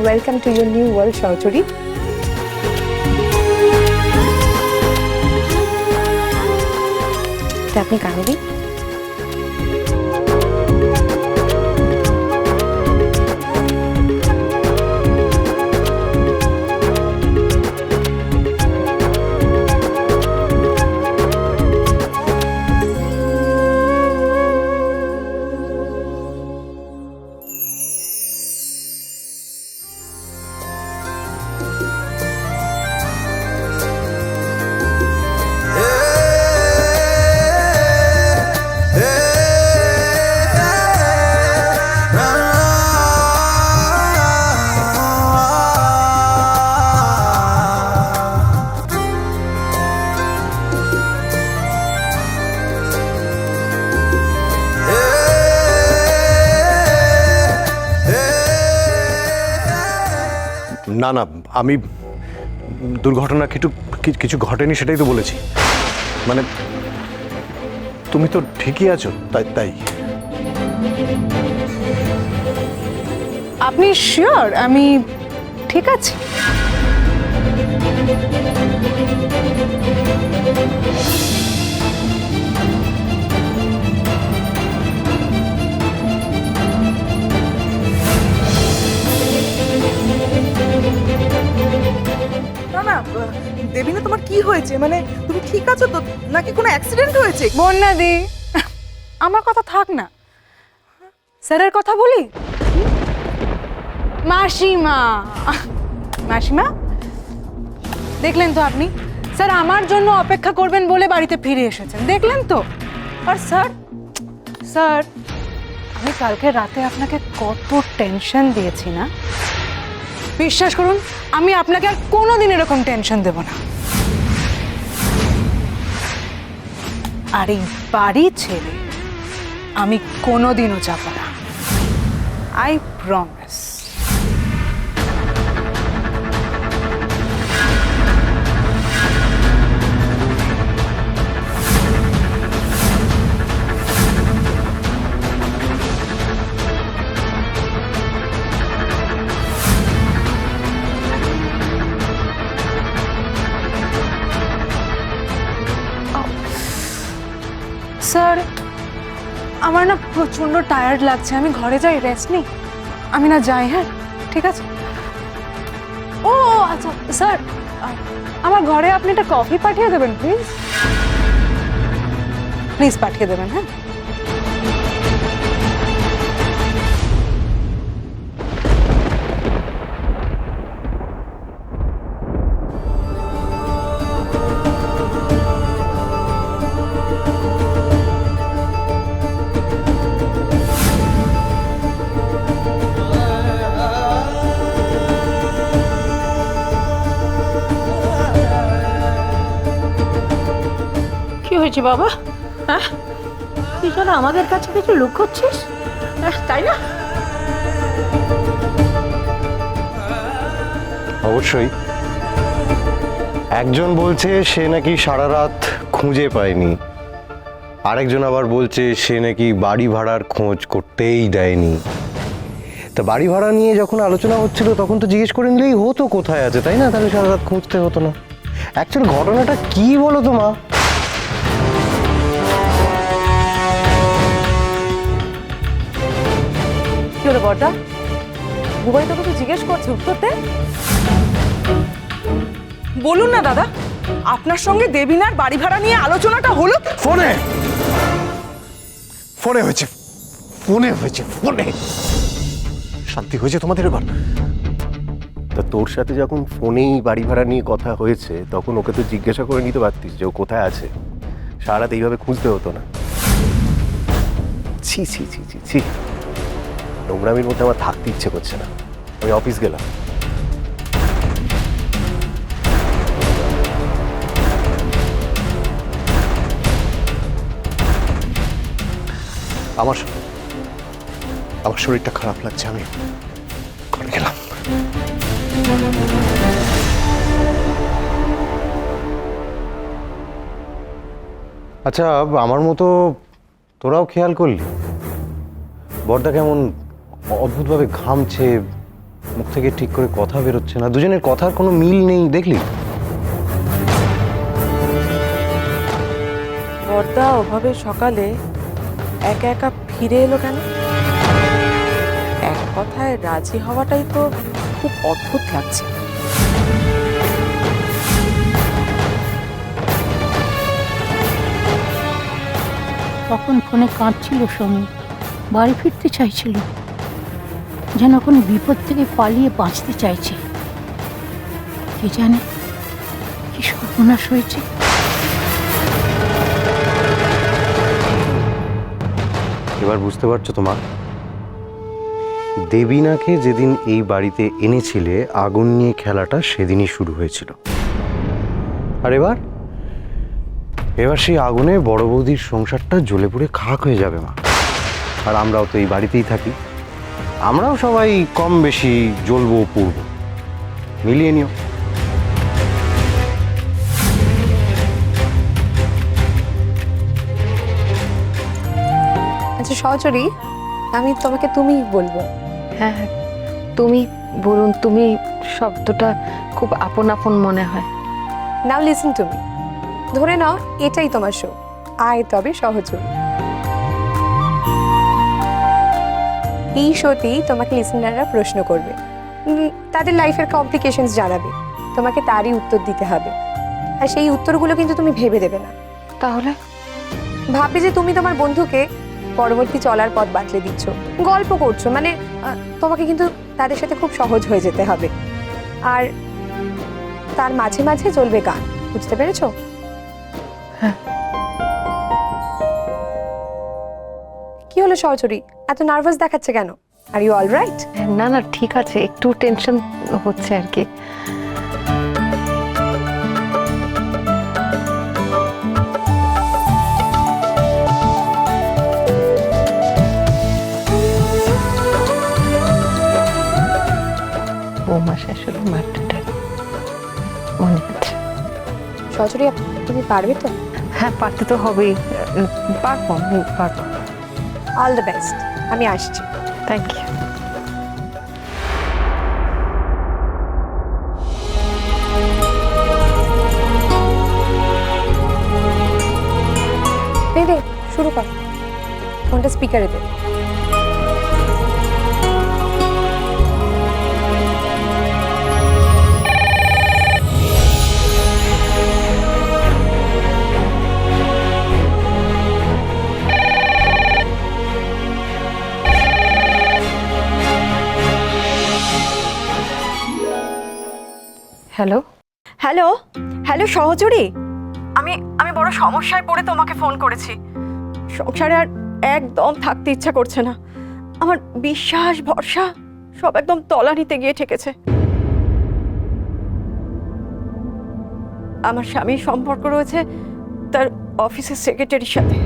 Welcome to your new world সহচরী। আপনি কানে দিন। না না, আমি দুর্ঘটনা কিছু ঘটেনি সেটাই তো বলেছি। মানে তুমি তো ঠিকই আছো, তাই আপনি শিওর আমি ঠিক আছি? দেবিনা, তোমার কি হয়েছে? মানে তুমি ঠিক আছো তো, নাকি কোনো অ্যাক্সিডেন্ট হয়েছে? বন্যাদি, আমার কথা থাক না, স্যারের কথা বলি। মাসিমা, মাসিমা দেখলেন তো আপনি, স্যার আমার জন্য অপেক্ষা করবেন বলে বাড়িতে ফিরে এসেছেন, দেখলেন তো। আর স্যার স্যার আমি কালকে রাতে আপনাকে কত টেনশন দিয়েছি না, বিশ্বাস করুন আমি আপনাকে আর কোনোদিন এরকম টেনশন দেব না। আর এই বাড়ি ছেড়ে আমি কোনোদিনও যাব না, আই প্রমিস। স্যার আমার না প্রচন্ড টায়ার্ড লাগছে, আমি ঘরে যাই, রেস্ট নিই। আমি না যাই? হ্যাঁ ঠিক আছে। ও আচ্ছা স্যার, আমার ঘরে আপনি একটা কফি পাঠিয়ে দেবেন প্লিজ, প্লিজ পাঠিয়ে দেবেন। হ্যাঁ কি হয়েছে বাবা? হ্যাঁ, তুই যেন আমাদের কাছে কিছু লুকোচ্ছিস, তাই না? অবশ্যই। একজন বলছে সে নাকি সারা রাত খুঁজে পায়নি, আরেকজন আবার বলছে সে নাকি বাড়ি ভাড়ার খোঁজ করতেই দেয়নি। তা বাড়ি ভাড়া নিয়ে যখন আলোচনা হচ্ছিল তখন তো জিজ্ঞেস করে নিলেই হতো কোথায় আছে, তাই না? তাহলে সারা রাত খুঁজতে হতো না। অ্যাকচুয়ালি ঘটনাটা কি বলো তো মা? কি হলো বড়দা, বুবাই তোকে জিজ্ঞেস করছে, উত্তর দে। বলুন না দাদা, আপনার সঙ্গে দেবিনার বাড়ি ভাড়া নিয়ে আলোচনাটা হলো? ফোনে ফোনে হয়েছে, ফোনে হয়েছে, ফোনে। শান্তি হয়েছে তোমাদের এবার? তা তোর সাথে যখন ফোনেই বাড়ি ভাড়া নিয়ে কথা হয়েছে তখন ওকে তো জিজ্ঞাসা করে নিতে পারতিস যে ও কোথায় আছে, সারা রাত এইভাবে খুঁজতে হতো না। ছি ছি ছি ছি ছি, নোংরামির মধ্যে আমার থাকতে ইচ্ছে করছে না, আমি অফিস গেলাম। আমার শরীরটা খারাপ লাগছে, আমি ঘরে গেলাম। আচ্ছা, আমার মতো তোরাও খেয়াল করলি বড়দা কেমন অদ্ভুতভাবে ঘামছে, মুখ থেকে ঠিক করে কথা বেরোচ্ছে না, দুজনের কথার কোনো মিল নেই, দেখলি? বর্দা ওভাবে সকালে একা একা ফিরে এলো কেন? এক কথায় রাজি হওয়াটাই তো খুব অদ্ভুত লাগছে। তখন ফোনে কাঁদছিল সমীর, বাড়ি ফিরতে চাইছিল, যেন কোনো বিপদ থেকে পালিয়ে বাঁচতে চাইছে। কে জানে কি সর্বনাশ হয়েছে। এবার বুঝতে পারছো তো মা? দেবীনাকে যেদিন এই বাড়িতে এনেছিলে, আগুন নিয়ে খেলাটা সেদিনই শুরু হয়েছিল। আর এবার সেই আগুনে বড় বৌদির সংসারটা জ্বলে পুড়ে খাক হয়ে যাবে মা। আর আমরাও তো এই বাড়িতেই থাকি, আমরাও সবাই কম বেশি জ্বলবো পুড়বো, মিলিয়ে নিও। আচ্ছা সহচরী, আমি তোমাকে তুমি বলবো। হ্যাঁ হ্যাঁ, তুমি বলুন। তুমি শব্দটা খুব আপন আপন মনে হয়। নাও লিসেন টু মি। ধরে নাও এটাই তোমার শো, আয় তবে সহচরী। এই শোতেই তোমাকে লিসেনাররা প্রশ্ন করবে, তাদের লাইফের কমপ্লিকেশনস জানাবে, তোমাকে তারই উত্তর দিতে হবে। আর সেই উত্তরগুলো কিন্তু তুমি ভেবে দেবে না। তাহলে ভাববে যে তুমি তোমার বন্ধুকে পরবর্তী চলার পথ বাতলে দিচ্ছ, গল্প করছো, মানে তোমাকে কিন্তু তাদের সাথে খুব সহজ হয়ে যেতে হবে। আর তার মাঝে মাঝে চলবে গান, বুঝতে পেরেছো? হ্যাঁ। কি হলো সহচরী, এত নার্ভাস দেখাচ্ছে কেন? Are you all right? না না, ঠিক আছে, একটু টেনশন হচ্ছে আর কি। বৌমা শাশুড়ি মারটা মনে আছে। সহচরী তুমি পারবে তো? হ্যাঁ, পারতে তো হবেই, পারবো, পারবো। অল দ্য বেস্ট, আমি আসছি। Thank you. দে শুরু কর, ফোনটা স্পিকারে দে। হ্যালো হ্যালো হ্যালো সহচরী, আমি বড় সমস্যায় পড়ে তোমাকে ফোন করেছি। সংসারে আর একদম থাকতে ইচ্ছা করছে না। আমার বিশ্বাস ভরসা সব একদম তলানিতে গিয়ে ঠেকেছে। আমার স্বামীর সম্পর্ক রয়েছে তার অফিসের সেক্রেটারির সাথে।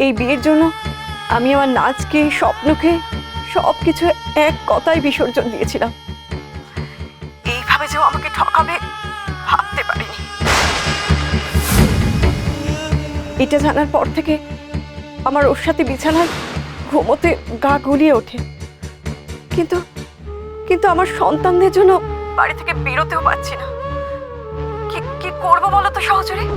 এই বিয়ের জন্য আমি আমার নাচকে, স্বপ্নকে, সব কিছু এক কথায় বিসর্জন দিয়েছিলাম। এইভাবে যে ও আমাকে ঠকাবে ভাবতে পারিনি। এটা জানার পর থেকে আমার ওর সাথে বিছানায় ঘুমোতে গা গুলিয়ে ওঠে। কিন্তু আমার সন্তানদের জন্য বাড়ি থেকে বেরোতেও পারছি না। কি করবো বলো তো সহচরী?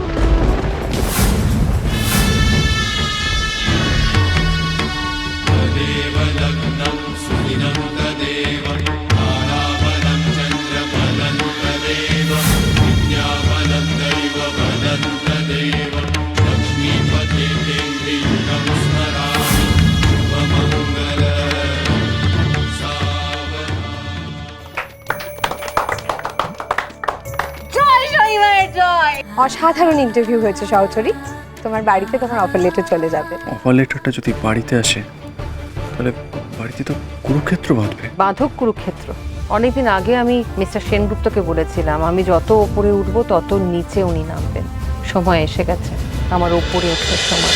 অসাধারণ ইন্টারভিউ হয়েছে সহচরী, তোমার বাড়িতে তোমার অফার লেটার চলে যাবে। অফার লেটারটা যদি বাড়িতে আসে তাহলে বাড়িতে তো কুরুক্ষেত্র বাঁধবে। বাঁধক কুরুক্ষেত্র। অনেকদিন আগে আমি মিস্টার সেনগুপ্তকে বলেছিলাম, আমি যত ওপরে উঠবো তত নিচে উনি নামবেন। সময় এসে গেছে আমার ওপরে ওঠার সময়।